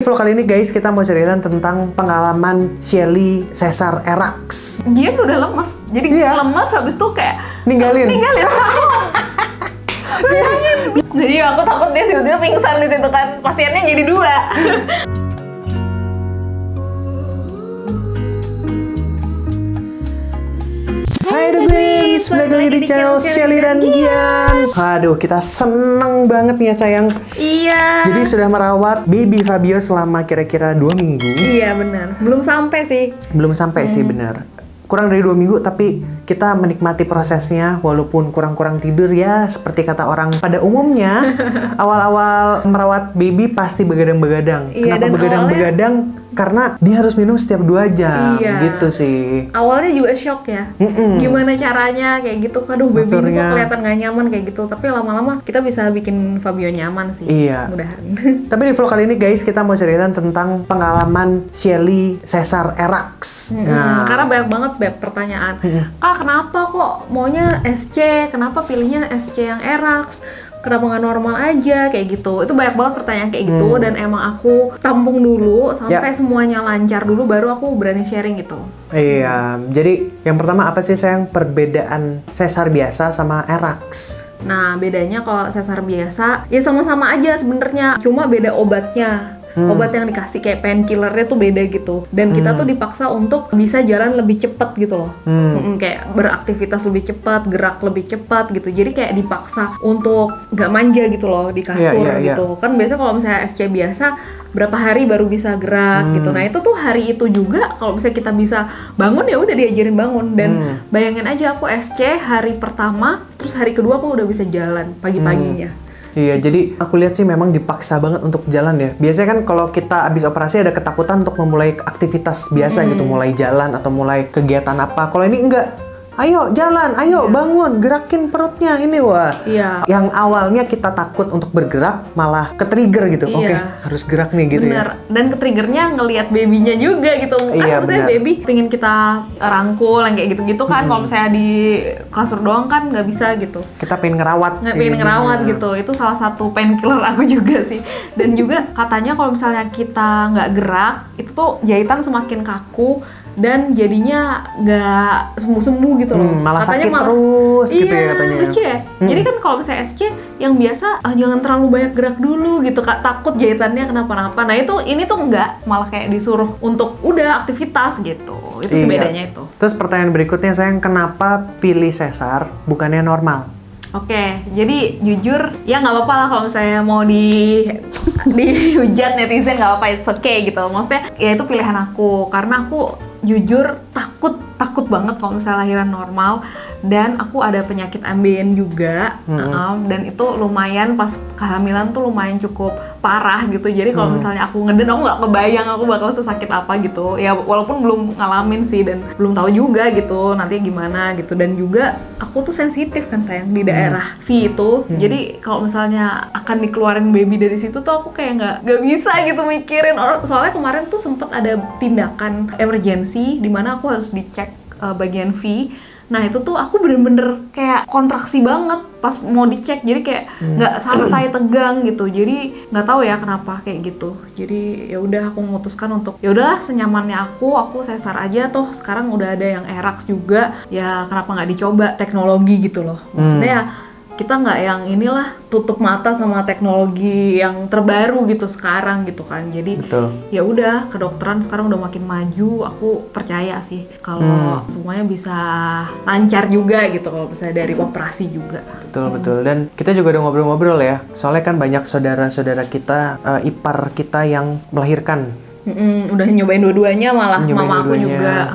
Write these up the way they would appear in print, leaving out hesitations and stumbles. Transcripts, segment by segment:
vlog kali ini guys, kita mau cerita tentang pengalaman Shelly sesar Erax. Dia udah lemes, jadi lemes habis itu kayak ninggalin bayangin. Jadi aku takut dia tiba-tiba pingsan di situ kan, pasiennya jadi 2. Hai Duglins, balik lagi di channel Shelly dan Gian. Aduh, kita seneng banget nih ya sayang. Iya. Jadi sudah merawat baby Fabio selama kira-kira 2 minggu. Iya benar, belum sampai sih. Belum sampai sih benar. Kurang dari 2 minggu, tapi kita menikmati prosesnya walaupun kurang-kurang tidur ya. Seperti kata orang pada umumnya, awal-awal merawat baby pasti begadang-begadang. Iya, Kenapa begadang-begadang? Karena dia harus minum setiap 2 jam, gitu sih. Awalnya juga shock ya, gimana caranya kayak gitu. Aduh, baby ini kok kelihatan gak nyaman kayak gitu. Tapi lama-lama kita bisa bikin Fabio nyaman sih. Iya. Mudahan. Tapi di vlog kali ini guys, kita mau cerita tentang pengalaman Shelly sesar Erax. Karena banyak banget pertanyaan. Kak, kenapa kok maunya SC? Kenapa pilihnya SC yang Erax? Kenapa nggak normal aja kayak gitu? Itu banyak banget pertanyaan kayak gitu. Dan emang aku tampung dulu sampai semuanya lancar dulu, baru aku berani sharing gitu. Iya, jadi yang pertama apa sih sayang perbedaan sesar biasa sama Erax? Nah, bedanya kalau sesar biasa ya sama-sama aja sebenarnya, cuma beda obatnya. Obat yang dikasih kayak painkillernya tuh beda gitu. Dan kita tuh dipaksa untuk bisa jalan lebih cepat gitu loh. Kayak beraktivitas lebih cepat, gerak lebih cepat gitu. Jadi kayak dipaksa untuk nggak manja gitu loh di kasur gitu. Kan biasa kalau misalnya SC biasa berapa hari baru bisa gerak gitu. Nah itu tuh hari itu juga kalau misalnya kita bisa bangun ya udah diajarin bangun. Dan bayangin aja aku SC hari pertama, terus hari kedua aku udah bisa jalan pagi-paginya. Iya, jadi aku lihat sih memang dipaksa banget untuk jalan ya. Biasanya kan kalau kita habis operasi ada ketakutan untuk memulai aktivitas biasa gitu, mulai jalan atau mulai kegiatan apa. Kalau ini enggak. Ayo jalan, ayo bangun, gerakin perutnya ini wah. Iya. Yang awalnya kita takut untuk bergerak malah ke-trigger gitu. Oke, harus gerak nih gitu. Bener. Dan ke-triggernya ngelihat babynya juga gitu. Kan misalnya baby pengen kita rangkul yang kayak gitu-gitu kan. Kalau misalnya di kasur doang kan nggak bisa gitu. Kita pengen ngerawat sih. Pengen ngerawat gitu. Itu salah satu painkiller aku juga sih. Dan juga katanya kalau misalnya kita nggak gerak, itu tuh jahitan semakin kaku. Dan jadinya nggak sembuh-sembuh gitu loh. Malah katanya sakit terus gitu ya katanya. Lucu ya. Jadi kan kalau misalnya SC yang biasa jangan terlalu banyak gerak dulu gitu, Kak. Takut jahitannya kenapa-napa. Nah ini tuh enggak, malah kayak disuruh untuk udah aktivitas gitu. Itu sih bedanya itu. Terus pertanyaan berikutnya sayang, kenapa pilih sesar bukannya normal? Oke, jadi jujur ya nggak apa-apa lah kalau misalnya mau dihujat netizen, nggak apa-apa, it's okay gitu. Maksudnya ya itu pilihan aku, karena aku jujur takut banget kalau misalnya lahiran normal. Dan aku ada penyakit MBN juga, dan itu lumayan pas kehamilan tuh lumayan cukup parah gitu. Jadi kalau misalnya aku ngeden, aku nggak kebayang aku bakal sesakit apa gitu. Ya walaupun belum ngalamin sih dan belum tahu juga gitu nanti gimana gitu. Dan juga aku tuh sensitif kan sayang di daerah V itu. Jadi kalau misalnya akan dikeluarin baby dari situ tuh aku kayak nggak bisa gitu mikirin. Soalnya kemarin tuh sempet ada tindakan emergency di mana aku harus dicek bagian V. Nah itu tuh aku bener-bener kayak kontraksi banget pas mau dicek, jadi kayak nggak santai, tegang gitu. Jadi nggak tahu ya kenapa kayak gitu. Jadi ya udah aku memutuskan untuk ya udahlah senyamannya aku sesar aja, toh sekarang udah ada yang Erax juga. Ya kenapa nggak dicoba teknologi gitu loh. Maksudnya ya kita nggak yang inilah tutup mata sama teknologi yang terbaru gitu sekarang gitu kan. Jadi ya udah, kedokteran sekarang udah makin maju. Aku percaya sih kalau semuanya bisa lancar juga gitu kalau misalnya dari operasi juga. Betul. Dan kita juga udah ngobrol-ngobrol ya. Soalnya kan banyak saudara-saudara kita, ipar kita yang melahirkan. Udah nyobain dua-duanya, malah mama aku juga.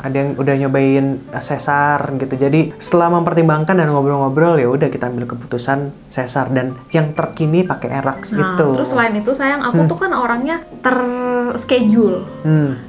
Ada yang udah nyobain sesar gitu. Jadi setelah mempertimbangkan dan ngobrol-ngobrol ya udah kita ambil keputusan sesar, dan yang terkini pakai Erax gitu. Terus selain itu sayang, aku tuh kan orangnya terschedule.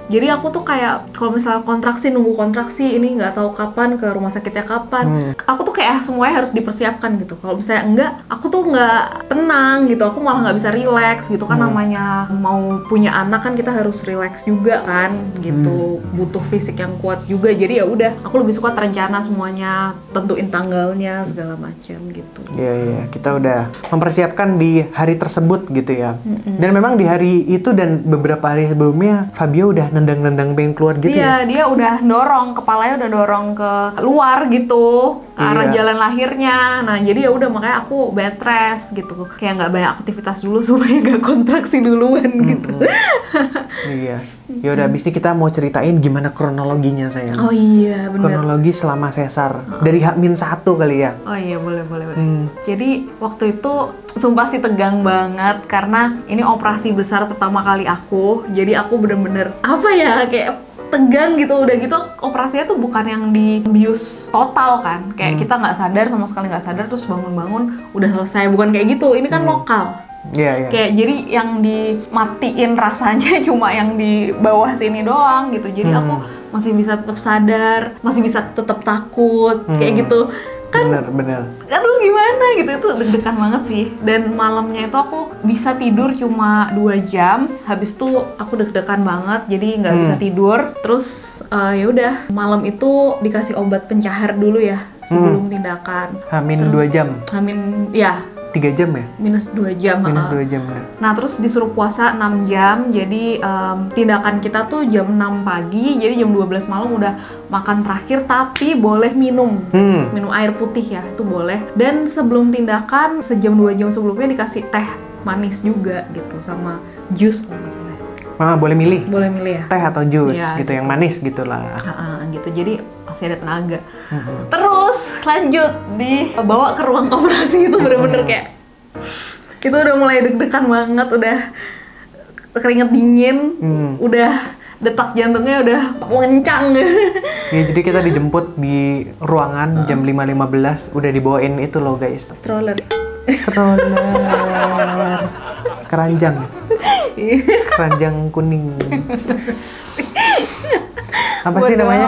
Jadi aku tuh kayak kalau misalnya kontraksi, nunggu kontraksi ini nggak tahu kapan, ke rumah sakitnya kapan. Aku tuh kayak semuanya harus dipersiapkan gitu. Kalau misalnya enggak, aku tuh nggak tenang gitu. Aku malah nggak bisa relax gitu kan. Namanya mau punya anak kan kita harus relax juga kan gitu. Butuh fisik yang kuat juga. Jadi ya udah, aku lebih suka terencana semuanya, tentuin tanggalnya segala macam gitu. Iya, kita udah mempersiapkan di hari tersebut gitu ya. Dan memang di hari itu dan beberapa hari sebelumnya Fabio udah nendang-nendang pengen keluar gitu ya. Iya, dia udah dorong, kepalanya udah dorong ke luar gitu, ke arah jalan lahirnya. Nah, jadi ya udah makanya aku bed rest gitu. Kayak nggak banyak aktivitas dulu supaya nggak kontraksi duluan gitu. Iya. Ya udah, abis ini kita mau ceritain gimana kronologinya sayang. Oh iya, bener. Kronologi selama sesar dari H-1 kali ya. Oh iya, boleh. Jadi waktu itu sumpah sih tegang banget karena ini operasi besar pertama kali aku. Jadi aku bener-bener apa ya, kayak tegang gitu. Udah gitu operasinya tuh bukan yang dibius total kan, kayak kita nggak sadar, sama sekali nggak sadar, terus bangun-bangun udah selesai. Bukan kayak gitu, ini kan lokal. Iya. Kayak jadi yang dimatiin rasanya cuma yang di bawah sini doang gitu. Jadi aku masih bisa tetap sadar, masih bisa tetap takut, kayak gitu. Kan Bener. aduh gimana gitu, itu deg-degan banget sih. Dan malamnya itu aku bisa tidur cuma 2 jam, habis itu aku deg-degan banget, jadi nggak bisa tidur. Terus ya udah, malam itu dikasih obat pencahar dulu ya sebelum tindakan. Hamin 2 jam. Hamin ya 3 jam ya? minus 2 jam. Minus 2 jam ya. Nah terus disuruh puasa 6 jam, jadi tindakan kita tuh jam 6 pagi, jadi jam 12 malam udah makan terakhir, tapi boleh minum, minum air putih ya, itu boleh. Dan sebelum tindakan, sejam 2 jam sebelumnya dikasih teh manis juga gitu, sama jus kalau nggak salah. Boleh milih? Boleh milih ya? Teh atau jus Ya, gitu, yang manis gitu lah. Gitu, jadi masih ada tenaga. Terus lanjut dibawa ke ruang operasi, itu bener-bener kayak itu udah mulai deg-degan banget, udah keringet dingin, udah detak jantungnya udah mengencang. Ya, jadi kita dijemput di ruangan jam 5.15, udah dibawain itu loh guys. Stroller. Keranjang kuning. Apa sih namanya?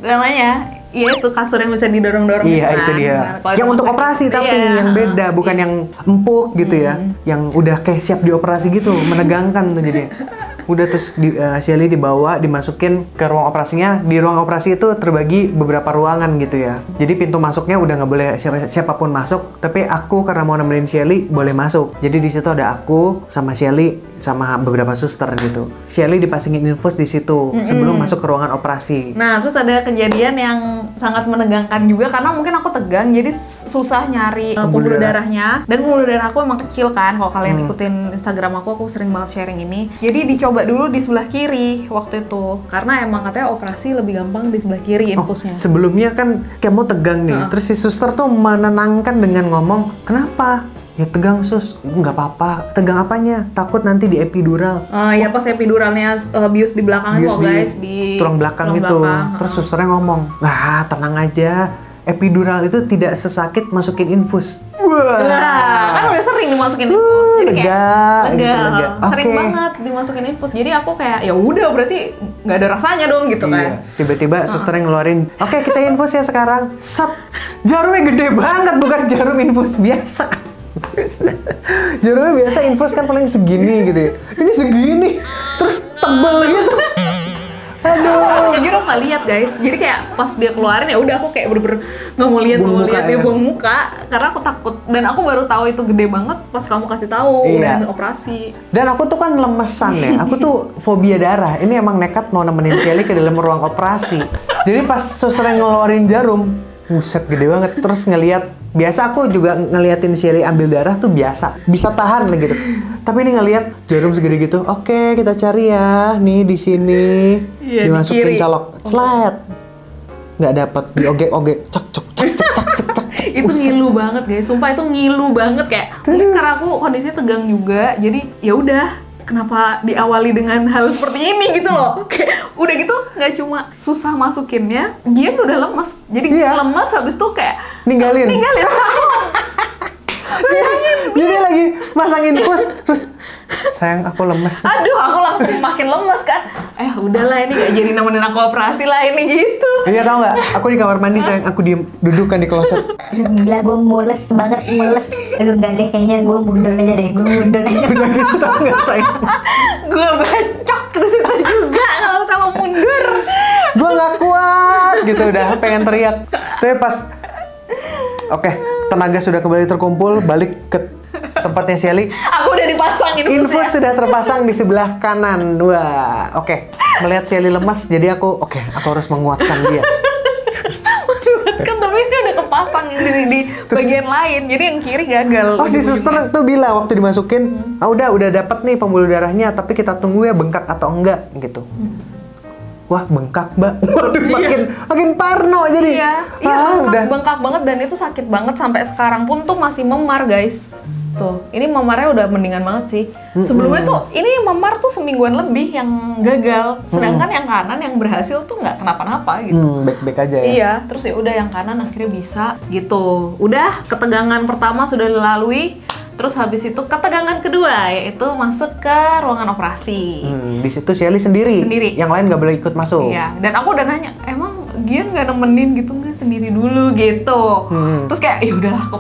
Namanya, iya itu kasur yang bisa didorong-dorong. Iya, gitu itu kan. dia. Nah, Yang untuk operasi tapi yang beda, bukan yang empuk gitu ya. Yang udah kayak siap dioperasi gitu, menegangkan tuh jadi. Udah terus Shelly dibawa, dimasukin ke ruang operasinya. Di ruang operasi itu terbagi beberapa ruangan gitu ya. Jadi pintu masuknya udah nggak boleh siapapun masuk. Tapi aku karena mau nemenin Shelly boleh masuk. Jadi di situ ada aku sama Shelly sama beberapa suster gitu. Shelly dipasangin infus di situ sebelum masuk ke ruangan operasi. Nah terus ada kejadian yang sangat menegangkan juga karena mungkin aku tegang, jadi susah nyari pembuluh darahnya. Dan pembuluh darah aku emang kecil kan. Kalau kalian ikutin Instagram aku sering banget sharing ini. Jadi dicoba dulu di sebelah kiri waktu itu, karena emang katanya operasi lebih gampang di sebelah kiri infusnya. Sebelumnya kan kayak mau tegang nih, terus si suster tuh menenangkan dengan ngomong, kenapa? Ya tegang sus, nggak apa-apa. Tegang apanya? Takut nanti di epidural. Ya pas epiduralnya bius di belakang Bius kok guys, di tulang belakang itu. Terus susternya ngomong, nah tenang aja, epidural itu tidak sesakit masukin infus. Wah, kan udah sering dimasukin infus, jadi kayak lega. Sering Okay. banget dimasukin infus. Jadi aku kayak ya udah berarti nggak ada rasanya dong gitu kan. Tiba-tiba susternya ngeluarin, oke kita infus ya sekarang. Set, jarumnya gede banget, bukan jarum infus biasa. Jarumnya biasa infus kan paling segini gitu ya. Ini segini, terus tebel gitu. Aduh. Jujur aku nggak lihat guys. Jadi kayak pas dia keluarin ya udah aku kayak bener-bener nggak mau lihat, dia buang muka karena aku takut. Dan aku baru tahu itu gede banget pas kamu kasih tahu udah operasi. Dan aku tuh kan lemesan ya. Aku tuh fobia darah. Ini emang nekat mau nemenin Shelly ke dalam ruang operasi. Jadi pas susternya ngeluarin jarum, buset gede banget. Terus ngelihat, biasa aku juga ngeliatin Shelly ambil darah tuh biasa, bisa tahan lah gitu. Tapi ini ngelihat jarum segede gitu, oke kita cari ya, nih di sini, dimasukin colok, slet, nggak dapat, diogek-ogek, cak. Itu ngilu banget guys, sumpah itu ngilu banget kayak. Mungkin karena aku kondisinya tegang juga, jadi ya udah. Kenapa diawali dengan hal seperti ini gitu loh? Kayak udah gitu nggak cuma susah masukinnya, dia udah lemes. Jadi lemes habis itu kayak ninggalin. Jadi lagi masang infus, terus sayang aku lemes. Aduh, aku langsung makin lemes kan. Udahlah ini gak jadi nemenin aku operasi lah ini gitu. Iya tau nggak? Aku di kamar mandi sayang, aku diem duduk kan di kloset. Gila gue mules banget, mules. Aduh nggak deh, kayaknya gue mundur aja deh, Udah gitu tau nggak sayang? Gue bacok di situ juga kalau sama mundur. gitu, udah pengen teriak. Tapi pas oke, tenaga sudah kembali terkumpul, balik ke tempatnya Shelly. Aku udah dipasangin Infus sudah terpasang di sebelah kanan. Wah, oke. Melihat Shelly lemas, jadi aku harus menguatkan dia. Kan tapi ini udah kepasang yang di bagian lain, jadi yang kiri gagal. Oh, si suster tuh bilang waktu dimasukin, udah dapat nih pembuluh darahnya, tapi kita tunggu ya bengkak atau enggak gitu. Wah, bengkak, Mbak. Waduh, makin parno jadi. Iya, bengkak banget dan itu sakit banget sampai sekarang pun tuh masih memar, guys. Tuh, ini memarnya udah mendingan banget sih. Sebelumnya tuh ini memar tuh semingguan lebih yang gagal, sedangkan yang kanan yang berhasil tuh nggak kenapa-napa gitu. Baik-baik aja ya. Iya, terus ya udah yang kanan akhirnya bisa gitu. Udah ketegangan pertama sudah dilalui. Terus habis itu ketegangan kedua yaitu masuk ke ruangan operasi. Di situ Shelly sendiri. Yang lain nggak boleh ikut masuk. Iya. Dan aku udah nanya, emang Gian nggak nemenin gitu nggak sendiri dulu gitu. Terus kayak ya udahlah aku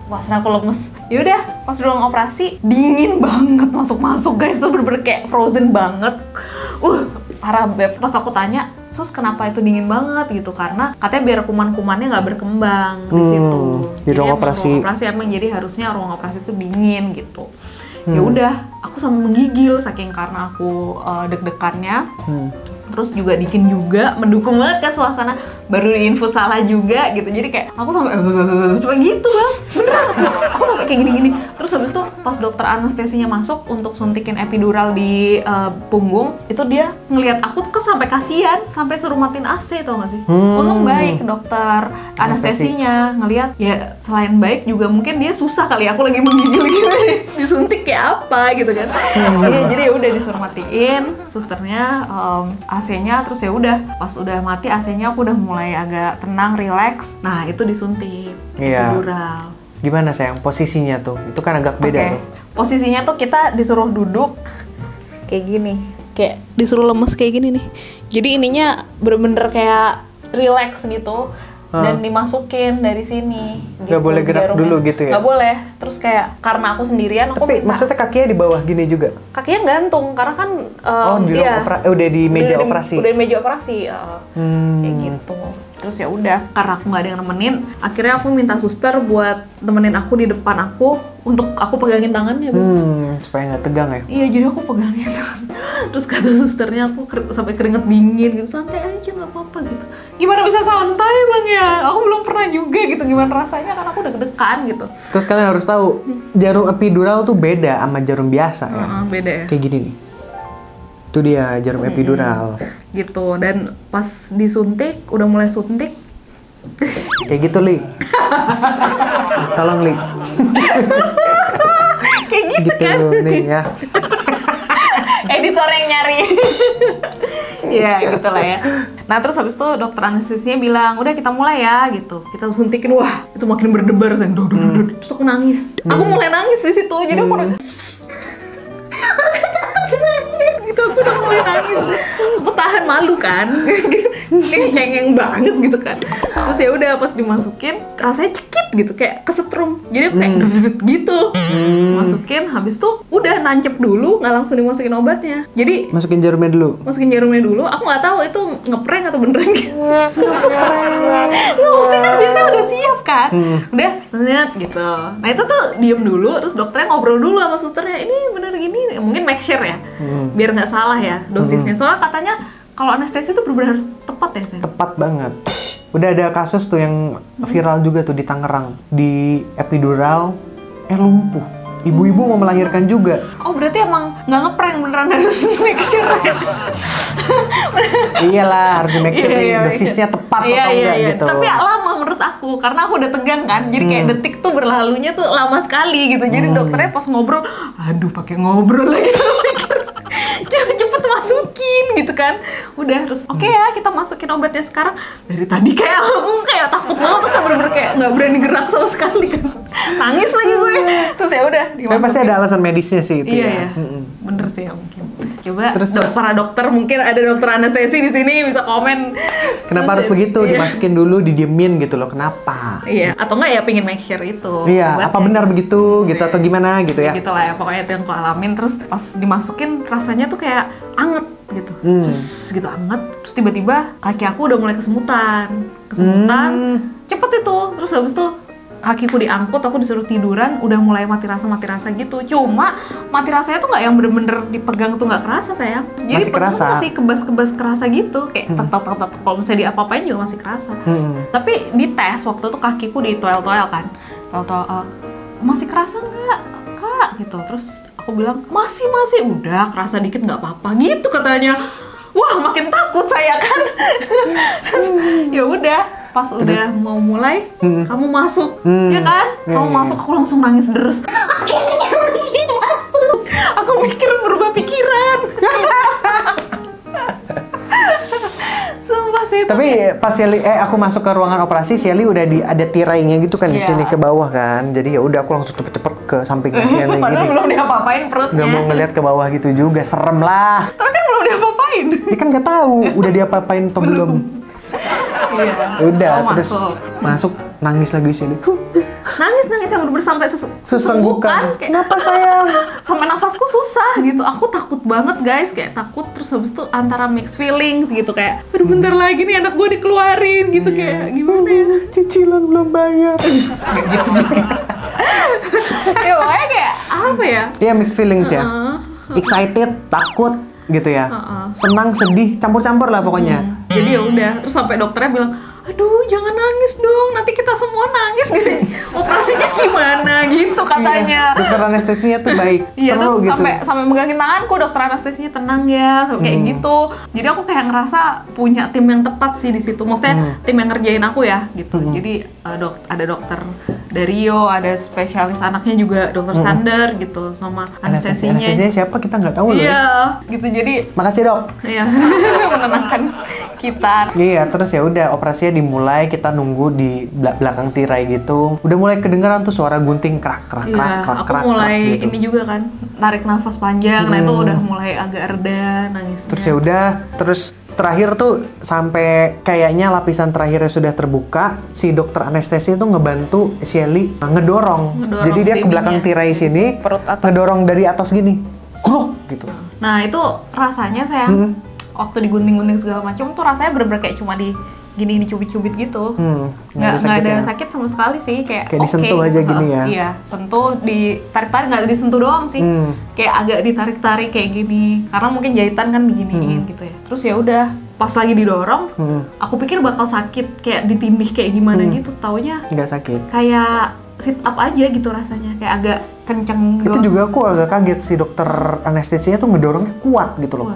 pasrah aku lemes. Ya udah pas di ruang operasi dingin banget masuk guys, tuh bener-bener kayak frozen banget. Parah beb. Pas aku tanya, Sus kenapa itu dingin banget gitu, karena katanya biar kuman-kumannya nggak berkembang di situ. Di ruang operasi. Ruang operasi emang jadi harusnya ruang operasi itu dingin gitu. Ya udah, aku sampai menggigil saking karena aku deg-degannya. Terus juga dingin juga, mendukung banget kan suasana. Baru diinfus salah juga gitu, jadi kayak aku sampai cuma gitu bang, beneran aku sampai kayak gini-gini. Terus habis itu pas dokter anestesinya masuk untuk suntikin epidural di punggung, itu dia ngelihat aku tuh sampai kasihan, sampai suruh matiin AC, tau gak sih? Untung baik dokter anestesinya ngelihat, ya selain baik juga mungkin dia susah kali aku lagi menggigil gini disuntik kayak apa gitu kan. Iya, jadi ya udah disuruh matiin susternya AC-nya, terus ya udah pas udah mati AC-nya aku udah mulai agak tenang, relax. Nah, itu disuntik epidural. Gimana sayang posisinya tuh? Itu kan agak beda tuh. Posisinya tuh kita disuruh duduk kayak gini. Kayak disuruh lemes kayak gini nih. Jadi ininya bener-bener kayak relax gitu. Dan dimasukin dari sini. Gak boleh gerak dulu gitu ya? Gak boleh. Terus kayak karena aku sendirian, aku tapi maksudnya kakinya di bawah gini juga? Kakinya gantung karena kan udah di meja operasi. Udah di meja operasi. Kayak gitu. Terus ya udah, karena aku nggak ada yang nemenin, akhirnya aku minta suster buat temenin aku di depan aku untuk aku pegangin tangannya, supaya nggak tegang ya? Iya, jadi aku pegangin tangan. Terus kata susternya aku sampai keringet dingin gitu, santai aja nggak apa-apa gitu. Gimana bisa santai bang ya? Aku belum pernah juga gitu gimana rasanya, karena aku udah deg-degan gitu. Terus kalian harus tahu, jarum epidural tuh beda sama jarum biasa ya? Beda ya? Kayak gini nih. Itu dia jarum epidural. Gitu, dan pas disuntik, udah mulai suntik. Kayak gitu, Li. Tolong, Li. Kayak gitu kan? Nih ya. Editor yang nyari. Ya, gitu lah ya. Nah, terus habis itu dokter anestesinya bilang, udah kita mulai ya, gitu. Kita suntikin, wah, itu makin berdebar, sayang. Terus aku nangis. Aku mulai nangis di situ, jadi aku udah... gitu, aku udah mulai nangis. Aku tahan malu kan. Kayak cengeng banget gitu kan. Terus ya udah pas dimasukin, rasanya cekit gitu, kayak kesetrum. Jadi aku kayak gitu. Masukin, habis tuh udah nancep dulu, nggak langsung dimasukin obatnya. Jadi masukin jarumnya dulu. Aku nggak tahu itu ngeprank atau beneran gitu. Nggak, mesti kan biasanya udah siap kan. Udah, lihat gitu. Nah itu tuh diem dulu, terus dokternya ngobrol dulu sama susternya. Ini bener gini, mungkin make sure ya, biar nggak salah ya dosisnya. Soalnya katanya kalau anestesi itu benar-benar harus tepat ya, sayang? Tepat banget. Udah ada kasus tuh yang viral juga tuh di Tangerang, di epidural, lumpuh. Ibu-ibu mau melahirkan juga. Oh, berarti emang nggak ngeprank, beneran harus make sure. Iyalah, harus make sure dosisnya tepat atau enggak gitu. Tapi lama menurut aku, karena aku udah tegang kan. Jadi kayak detik tuh berlalunya tuh lama sekali gitu. Jadi dokternya pas ngobrol, aduh pakai ngobrol lagi. Cepet masukin gitu kan. Udah, terus oke ya, kita masukin obatnya sekarang. Dari tadi kayak aku kayak takut banget tuh, bener-bener kayak nggak berani gerak sama sekali kan. Nangis lagi gue. Terus ya udah dimasukin. Tapi pasti ada alasan medisnya sih itu iya, ya. Bener sih ya mungkin. Coba terus para dokter, mungkin ada dokter anestesi di sini bisa komen. Kenapa harus begitu? Dimasukin dulu, didiemin gitu loh. Kenapa? Iya, atau enggak ya pengen make sure itu. Iya, apa benar begitu gitu atau gimana gitu ya? Gitu lah ya, pokoknya itu yang aku alamin. Terus pas dimasukin rasanya tuh kayak anget. gitu, terus gitu anget, terus tiba-tiba kaki aku udah mulai kesemutan, cepet itu, terus habis itu kakiku diangkut, aku disuruh tiduran, udah mulai mati rasa gitu. Cuma mati rasanya tuh nggak yang bener-bener dipegang tuh nggak kerasa sayang. Jadi Masih kerasa. masih kebas-kebas kerasa gitu, kayak tetap kalau misalnya diapa-apain juga masih kerasa. Tapi di tes waktu itu kakiku di toel-toel kan, masih kerasa nggak kak gitu. Terus aku bilang masih udah kerasa dikit nggak apa-apa gitu katanya. Wah makin takut saya kan. Terus ya udah pas udah mau mulai kamu masuk ya kan, kamu masuk aku langsung nangis deres. Akhirnya masuk. Aku mikir berubah pikiran. Sumpah sih itu. Tapi pas Shelly, aku masuk ke ruangan operasi, Shelly udah ada tirainya gitu kan di Iya. sini ke bawah kan. Jadi ya udah aku langsung cepet-cepet ke sampingnya Shelly Padahal gini. belum diapa-apain perutnya. Gak mau ngeliat ke bawah gitu juga, serem lah. Tapi kan belum diapa-apain. Dia kan gak tahu udah diapa-apain atau belum. Iya. Udah So, terus masuk nangis lagi Shelly. nangis yang bener-bener sampai Sesenggukan. kayak Kenapa sayang? sampai nafasku susah gitu. Aku takut banget guys, kayak takut terus habis itu antara mixed feelings gitu, kayak aduh bentar lagi nih anak gue dikeluarin gitu, kayak gimana ya. Cicilan belum bayar. Kayak gitu. Ya pokoknya kayak apa ya? Iya mixed feelings ya. Excited, takut gitu ya. Senang, sedih, campur-campur lah pokoknya. Jadi ya udah, terus sampai dokternya bilang, aduh jangan nangis dong, nanti kita semua nangis gitu. Operasinya gimana gitu katanya. Dokter anestesinya tuh baik. Iya, seru terus gitu. sampai megangin tanganku, dokter anestesinya tenang ya, sampai kayak gitu. Jadi aku kayak ngerasa punya tim yang tepat sih di situ. Maksudnya tim yang ngerjain aku ya gitu. Jadi ada dokter Dario, ada spesialis anaknya juga dokter Sander gitu, sama anestesinya. Anestesinya siapa kita nggak tahu loh. Iya, gitu. Jadi Makasih dok. iya, menenangkan kita. Iya, terus ya udah operasinya dimulai, kita nunggu di belakang tirai gitu. Udah mulai kedengeran tuh suara gunting krak Iya, aku mulai gitu. ini juga kan, narik nafas panjang. Nah itu udah mulai agak reda nangisnya. Terus ya udah, terus terakhir tuh sampai kayaknya lapisan terakhirnya sudah terbuka, si dokter anestesi itu ngebantu Shelly ngedorong. Jadi dia ke babynya. belakang tirai sini, Perut atas. ngedorong dari atas gini, gruk gitu. Nah itu rasanya sayang, waktu digunting-gunting segala macam tuh rasanya bener-bener kayak cuma di gini dicubit-cubit gitu. Nggak ada sakit sama sekali sih, kayak Kayak disentuh aja gini ya. Iya, sentuh, ditarik-tarik, nggak disentuh doang sih. Kayak agak ditarik-tarik kayak gini, karena mungkin jahitan kan diginiin gitu ya. Terus ya udah, pas lagi didorong, aku pikir bakal sakit, kayak ditindih kayak gimana gitu. Taunya Nggak sakit. kayak sit up aja gitu rasanya, kayak agak kenceng Itu doang. juga aku agak kaget, si dokter anestesinya tuh ngedorongnya kuat gitu loh.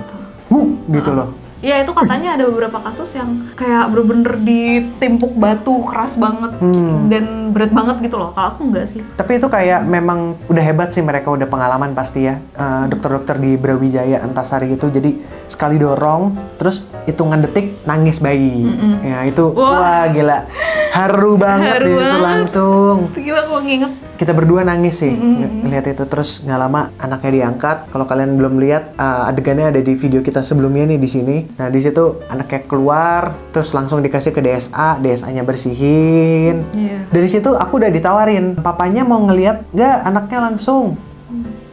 Gitu loh. Iya itu katanya ada beberapa kasus yang kayak bener-bener ditimpuk batu keras banget dan berat banget gitu loh. Kalau aku enggak sih. Tapi itu kayak memang udah hebat sih, mereka udah pengalaman pasti ya. Dokter-dokter di Brawijaya Antasari itu, jadi sekali dorong terus hitungan detik nangis bayi. Ya itu wah gila. Haru banget Haru deh itu banget. langsung. Gila aku nginget. Kita berdua nangis sih ngeliat itu. Terus nggak lama anaknya diangkat. Kalau kalian belum lihat, adegannya ada di video kita sebelumnya nih di sini. Nah di situ anaknya keluar, terus langsung dikasih ke DSA, DSA-nya bersihin. Iya. Dari situ aku udah ditawarin, papanya mau ngeliat nggak anaknya langsung.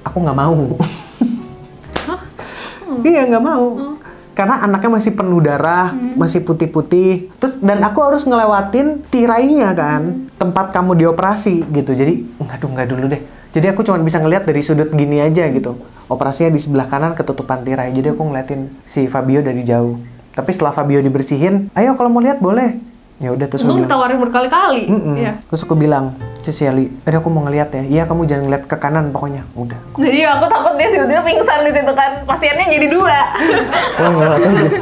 Aku nggak mau. Iya nggak mau. Karena anaknya masih penuh darah, masih putih-putih. Terus dan aku harus ngelewatin tirainya kan, tempat kamu dioperasi gitu. Jadi nggak dulu deh. Jadi aku cuma bisa ngeliat dari sudut gini aja gitu. Operasinya di sebelah kanan ketutupan tirai. Jadi aku ngeliatin si Fabio dari jauh. Tapi setelah Fabio dibersihin, ayo kalau mau lihat boleh. Ya udah terus aku Untung bilang. ditawarin berkali-kali. Iya. Terus aku bilang, Shelly, tadi aku mau ngeliat ya. Iya kamu jangan ngeliat ke kanan pokoknya. Udah. Jadi aku takut dia tiba-tiba pingsan di situ kan. Pasiennya jadi dua. Oh ngeliat aja.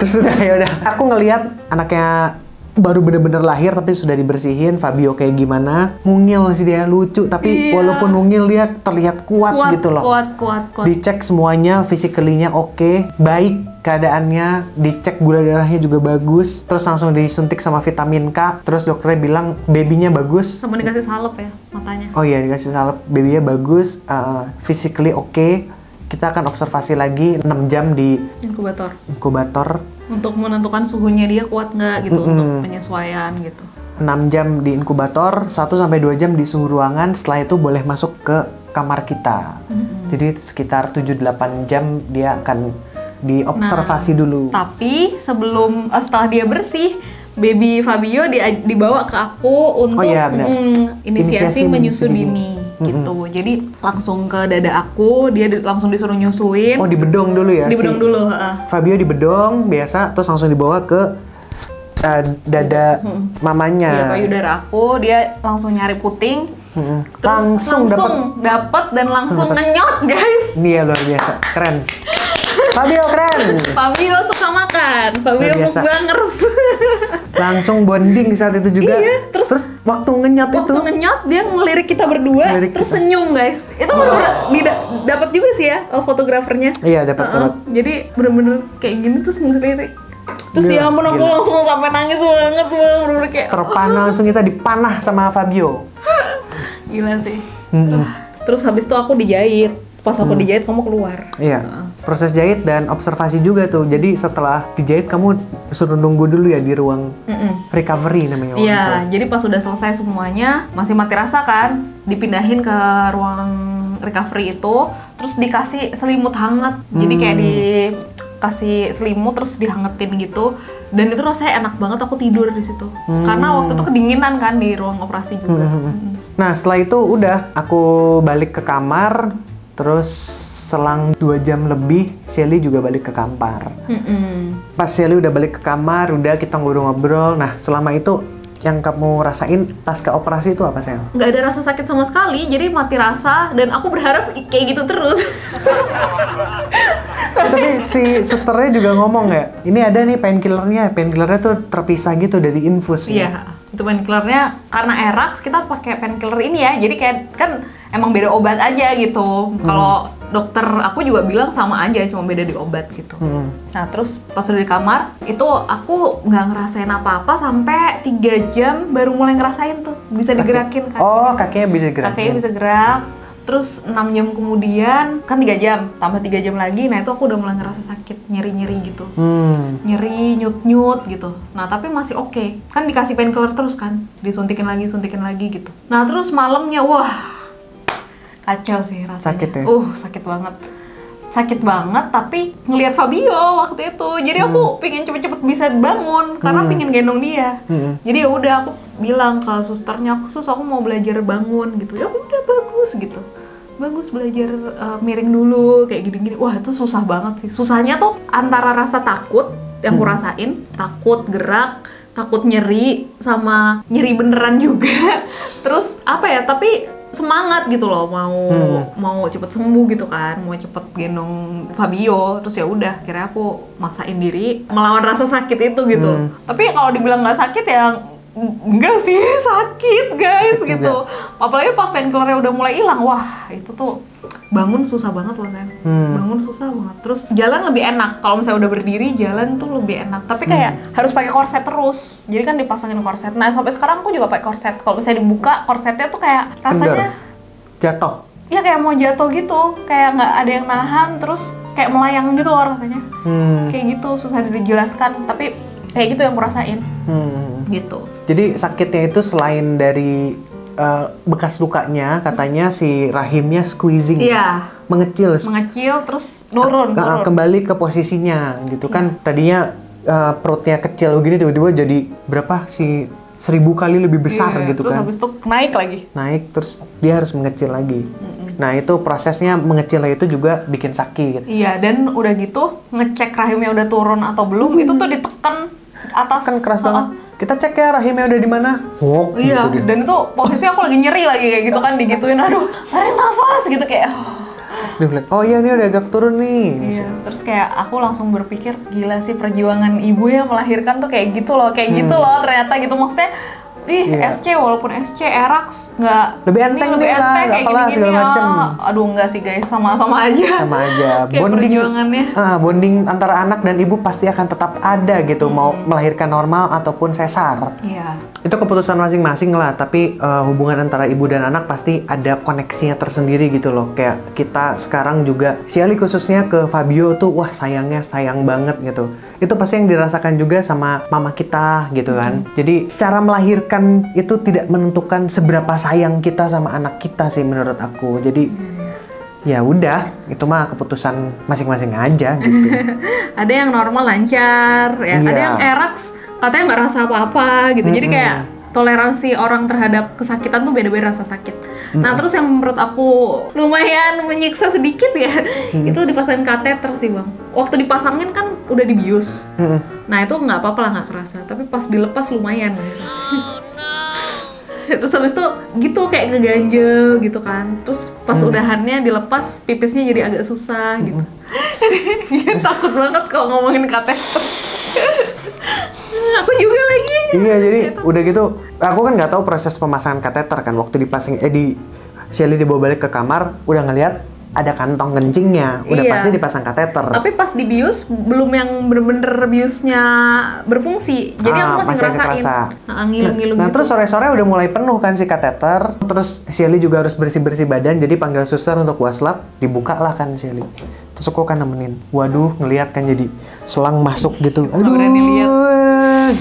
Terus udah ya udah. Aku ngeliat anaknya baru bener-bener lahir tapi sudah dibersihin. Fabio kayak gimana? Mungil sih dia, lucu. Tapi Iya. walaupun mungil dia terlihat kuat gitu loh. Kuat. Dicek semuanya, physically-nya oke, baik keadaannya, dicek gula darahnya juga bagus, terus langsung disuntik sama vitamin K, terus dokternya bilang babynya bagus. Sama dikasih salep ya matanya. Oh iya dikasih salep, babynya bagus, physically oke. Kita akan observasi lagi 6 jam di inkubator. Untuk menentukan suhunya dia kuat nggak gitu, untuk penyesuaian gitu. 6 jam di inkubator, 1-2 jam di suhu ruangan, setelah itu boleh masuk ke kamar kita. Jadi sekitar 7-8 jam dia akan diobservasi dulu. Tapi sebelum setelah dia bersih, baby Fabio dibawa ke aku untuk benar. inisiasi menyusu dini gitu. Jadi langsung ke dada aku, dia langsung disuruh nyusuin. Oh, dibedong dulu ya? Dibedong dulu. Fabio dibedong biasa, terus langsung dibawa ke dada mamanya. Iya, payudara aku, dia langsung nyari puting. Terus langsung dapat dan langsung ngenyot, guys. Iya, luar biasa, keren. Fabio keren. Fabio suka makan. Fabio mukbangers. Langsung bonding di saat itu juga. Iya, terus waktu ngenyot dia ngelirik kita berdua, terus senyum, guys. Itu bener-bener dapat juga sih ya fotografernya. Iya, dapat. Jadi bener-bener kayak gini terus ngelirik. Terus ya ampun, aku langsung sampai nangis banget, bener-bener kayak terpanah, langsung kita dipanah sama Fabio. Gila sih. Terus habis itu aku dijahit. Pas aku dijahit kamu keluar. Iya. Proses jahit dan observasi juga tuh. Jadi setelah dijahit kamu suruh nunggu dulu ya di ruang recovery namanya. Iya. Jadi pas sudah selesai semuanya masih mati rasa kan, dipindahin ke ruang recovery itu, terus dikasih selimut hangat. Jadi kayak dikasih selimut terus dihangetin gitu. Dan itu rasanya enak banget, aku tidur di situ. Karena waktu itu kedinginan kan di ruang operasi juga. Nah setelah itu udah aku balik ke kamar. Terus selang 2 jam lebih, Shelly juga balik ke kamar. Pas Shelly udah balik ke kamar, udah kita ngobrol-ngobrol. Nah, selama itu yang kamu rasain pasca operasi itu apa, sayang? Nggak ada rasa sakit sama sekali, jadi mati rasa. Dan aku berharap kayak gitu terus. Tapi si susternya juga ngomong ya, ini ada nih painkillernya tuh terpisah gitu dari infus. Iya, itu painkillernya karena Erax kita pakai painkiller ini ya, jadi kayak kan emang beda obat aja gitu. Kalau dokter aku juga bilang sama aja, cuma beda di obat gitu. Nah terus pas udah di kamar, itu aku nggak ngerasain apa-apa sampai 3 jam baru mulai ngerasain tuh, bisa digerakin kan. Oh, kakinya bisa digerakin. Kakinya bisa gerak. Terus 6 jam kemudian, kan 3 jam, tambah 3 jam lagi, nah itu aku udah mulai ngerasa sakit, nyeri-nyeri gitu. Nyeri, nyut-nyut gitu. Nah tapi masih oke. Kan dikasih painkiller terus kan, disuntikin lagi gitu. Nah terus malamnya, wah kacau sih rasanya. Sakit ya? Sakit banget, tapi ngelihat Fabio waktu itu. Jadi aku pengen cepet-cepet bisa bangun, karena pengen gendong dia. Jadi ya udah aku bilang ke susternya, aku mau belajar bangun gitu. Ya udah bagus gitu. Bagus belajar miring dulu, kayak gini-gini. Wah itu susah banget sih. Susahnya tuh antara rasa takut yang aku rasain, takut gerak, takut nyeri, sama nyeri beneran juga. Terus apa ya, tapi semangat gitu loh, mau cepet sembuh gitu kan, mau cepet gendong Fabio. Terus ya udah, akhirnya aku maksain diri melawan rasa sakit itu gitu. Tapi kalau dibilang nggak sakit ya enggak sih, sakit guys gitu. Apalagi pas painkillernya udah mulai hilang, wah itu tuh bangun susah banget loh kan. Bangun susah banget. Terus jalan lebih enak. Kalau misalnya udah berdiri jalan tuh lebih enak. Tapi kayak harus pakai korset terus. Jadi kan dipasangin korset. Nah sampai sekarang aku juga pakai korset. Kalau misalnya dibuka korsetnya tuh kayak rasanya jatuh. Iya kayak mau jatuh gitu. Kayak nggak ada yang nahan. Terus kayak melayang gitu loh rasanya. Kayak gitu susah dijelaskan. Tapi kayak gitu yang aku rasain. Gitu. Jadi sakitnya itu selain dari bekas lukanya, katanya si rahimnya squeezing. Iya. Mengecil terus turun. Kembali ke posisinya gitu kan. Tadinya perutnya kecil begini, tiba-tiba jadi berapa sih, 1000 kali lebih besar gitu terus kan. Terus habis itu naik lagi. Naik terus dia harus mengecil lagi. Nah itu prosesnya mengecilnya itu juga bikin sakit. Iya, dan udah gitu ngecek rahimnya udah turun atau belum, itu tuh ditekan atas. Kan keras banget. Kita cek ya rahimnya udah di mana. Iya, gitu dan itu posisi aku lagi nyeri lagi kayak gitu kan, digituin, aduh, tarik nafas gitu kayak. Dia bilang, oh iya ini udah agak turun nih. Iya, terus kayak aku langsung berpikir, gila sih perjuangan ibu yang melahirkan tuh kayak gitu loh ternyata gitu, maksudnya. SC walaupun SC Erax nggak lebih enteng kayak apalah gini, segala macem. Aduh enggak sih guys, sama aja. Sama aja. Bonding antara anak dan ibu pasti akan tetap ada gitu, mau melahirkan normal ataupun sesar. Iya. Itu keputusan masing-masing lah, tapi hubungan antara ibu dan anak pasti ada koneksinya tersendiri gitu loh. Kayak kita sekarang juga, Shelly khususnya ke Fabio tuh, wah sayangnya sayang banget gitu. Itu pasti yang dirasakan juga sama mama kita gitu kan. Jadi cara melahirkan itu tidak menentukan seberapa sayang kita sama anak kita sih menurut aku. Jadi ya udah, itu mah keputusan masing-masing aja gitu. Ada yang normal lancar, ya. Iya. Ada yang eraks katanya nggak rasa apa-apa gitu. Jadi kayak toleransi orang terhadap kesakitan tuh beda-beda rasa sakit. Nah terus yang menurut aku lumayan menyiksa sedikit ya, itu dipasangin kateter sih bang. Waktu dipasangin kan udah dibius. Nah itu nggak apa-apa lah, nggak kerasa. Tapi pas dilepas lumayan. Terus habis itu gitu kayak ngeganjel gitu kan. Terus pas udahannya dilepas, pipisnya jadi agak susah gitu. Jadi takut banget kalau ngomongin kateter. Aku juga lagi. Iya, jadi udah gitu, aku kan nggak tahu proses pemasangan kateter kan. Waktu dipasang, Shelly dibawa balik ke kamar, udah ngeliat ada kantong kencingnya, udah Iya. pasti dipasang kateter. Tapi pas dibius belum yang bener-bener biusnya berfungsi. Jadi aku masih ngerasain kerasa. ngilu-ngilu Nah gitu. terus sore-sore udah mulai penuh kan si kateter. Terus Shelly juga harus bersih-bersih badan, jadi panggil suster untuk waslap, dibuka lah kan Shelly. Terus aku kan nemenin. Waduh, ngeliat kan jadi selang masuk gitu. Aduh. berani lihat.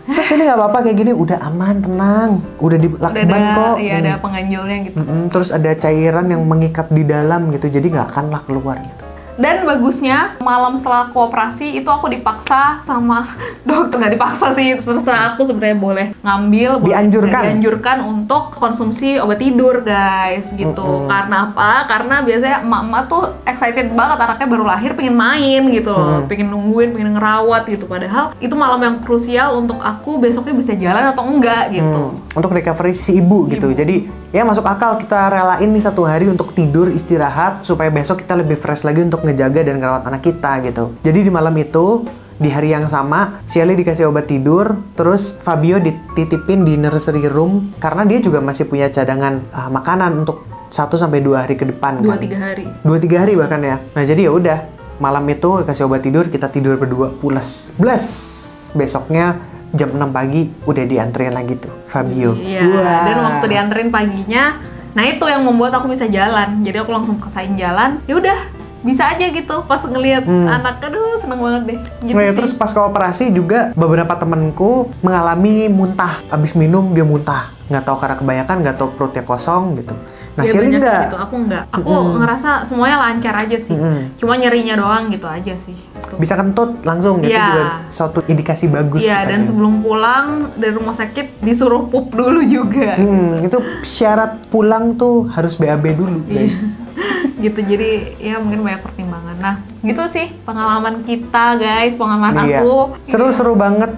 Terus ini nggak apa-apa kayak gini, udah aman, tenang, udah Udah dilakban ada, kok. iya ada penganjolnya gitu. Terus ada cairan yang mengikat di dalam gitu, jadi nggak akanlah keluar gitu. Dan bagusnya malam setelah aku operasi itu aku dipaksa sama dokter, nggak dipaksa sih, terserah aku sebenarnya boleh ngambil, boleh dianjurkan untuk konsumsi obat tidur guys gitu. Karena apa? Karena biasanya emak-emak tuh excited banget anaknya baru lahir pengen main gitu loh, pengen nungguin, pengen ngerawat gitu. Padahal itu malam yang krusial untuk aku besoknya bisa jalan atau enggak gitu. Untuk recovery si ibu gitu. Jadi ya masuk akal kita relain nih 1 hari untuk tidur istirahat supaya besok kita lebih fresh lagi untuk ngejaga dan ngerawat anak kita gitu. Jadi di malam itu, di hari yang sama, Shelly dikasih obat tidur, terus Fabio dititipin di nursery room karena dia juga masih punya cadangan makanan untuk 1-2 hari ke depan kan. 2-3 hari. 2-3 hari bahkan ya. Nah jadi ya udah, malam itu dikasih obat tidur, kita tidur berdua pulas. Bless. Besoknya jam 6 pagi udah dianterin lagi tuh Fabio. Iya. Dan waktu dianterin paginya, nah itu yang membuat aku bisa jalan. Jadi aku langsung kesain jalan. Ya udah, bisa aja gitu. Pas ngelihat anak, aduh seneng banget deh. Gitu Nah, ya, sih. terus pas ke operasi juga beberapa temenku mengalami muntah. Abis minum dia muntah. Nggak tahu karena kebanyakan, nggak tahu perutnya kosong gitu. Nah, Ya, Shelly banyak enggak. gitu. Aku enggak. Aku ngerasa semuanya lancar aja sih. Cuma nyerinya doang gitu aja sih. Gitu. Bisa kentut langsung gitu Iya. juga suatu indikasi bagus. Iya, dan katanya. sebelum pulang dari rumah sakit disuruh pup dulu juga. Itu syarat pulang tuh harus BAB dulu, guys. Gitu, jadi ya mungkin banyak pertimbangan. Nah, gitu sih pengalaman kita guys, pengalaman Iya. aku. Seru-seru banget.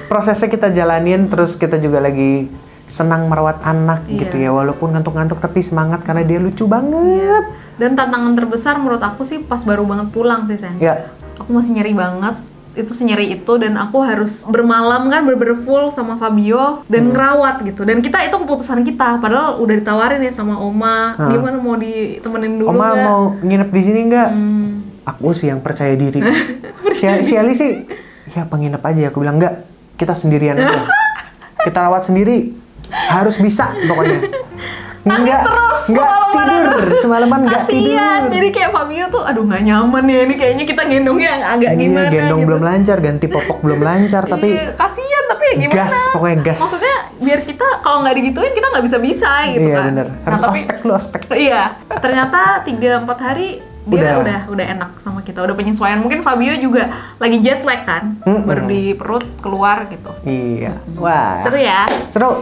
Prosesnya kita jalanin, terus kita juga lagi senang merawat anak Iya. gitu ya. Walaupun ngantuk-ngantuk tapi semangat karena dia lucu banget. Dan tantangan terbesar menurut aku sih pas baru banget pulang sih, sayang. Ya. Aku masih nyeri banget. Itu senyeri itu, dan aku harus bermalam kan bener-bener full sama Fabio dan ngerawat gitu. Dan kita itu keputusan kita, padahal udah ditawarin ya sama Oma, gimana mau ditemenin dulu Oma nggak? mau nginep di sini nggak? Aku sih yang percaya diri. Si Ali sih, ya penginep aja. Aku bilang nggak, kita sendirian aja. Kita rawat sendiri, harus bisa pokoknya. Nangis terus nggak tidur, semalaman nggak tidur. Kasian, jadi kayak Fabio tuh, aduh nggak nyaman ya, ini kayaknya kita gendongnya agak gimana Iya, gendong gitu. belum lancar, ganti popok belum lancar, tapi Iya, kasian, tapi ya gimana? gas, pokoknya gas. Maksudnya biar kita kalau nggak digituin kita nggak bisa gitu Iya kan. bener, harus ospek lu ospek. Iya, ternyata 3-4 hari dia udah enak sama kita, udah penyesuaian. Mungkin Fabio juga lagi jet lag kan, baru di perut keluar gitu. Iya, wah. Seru ya? Seru.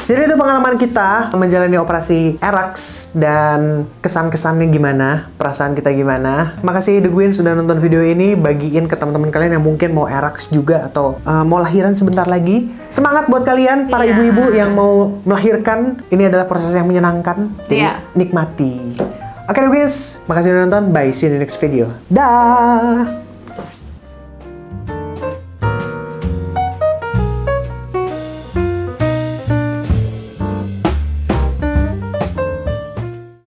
Jadi itu pengalaman kita menjalani operasi Erax dan kesan-kesannya gimana, perasaan kita gimana. Makasih The Gwyn sudah nonton video ini, bagiin ke teman-teman kalian yang mungkin mau Erax juga atau mau lahiran sebentar lagi. Semangat buat kalian para Iya. ibu-ibu yang mau melahirkan. Ini adalah proses yang menyenangkan. Jadi Iya. nikmati. Oke The Gwyn, makasih udah nonton. Bye, see you in the next video. Dah.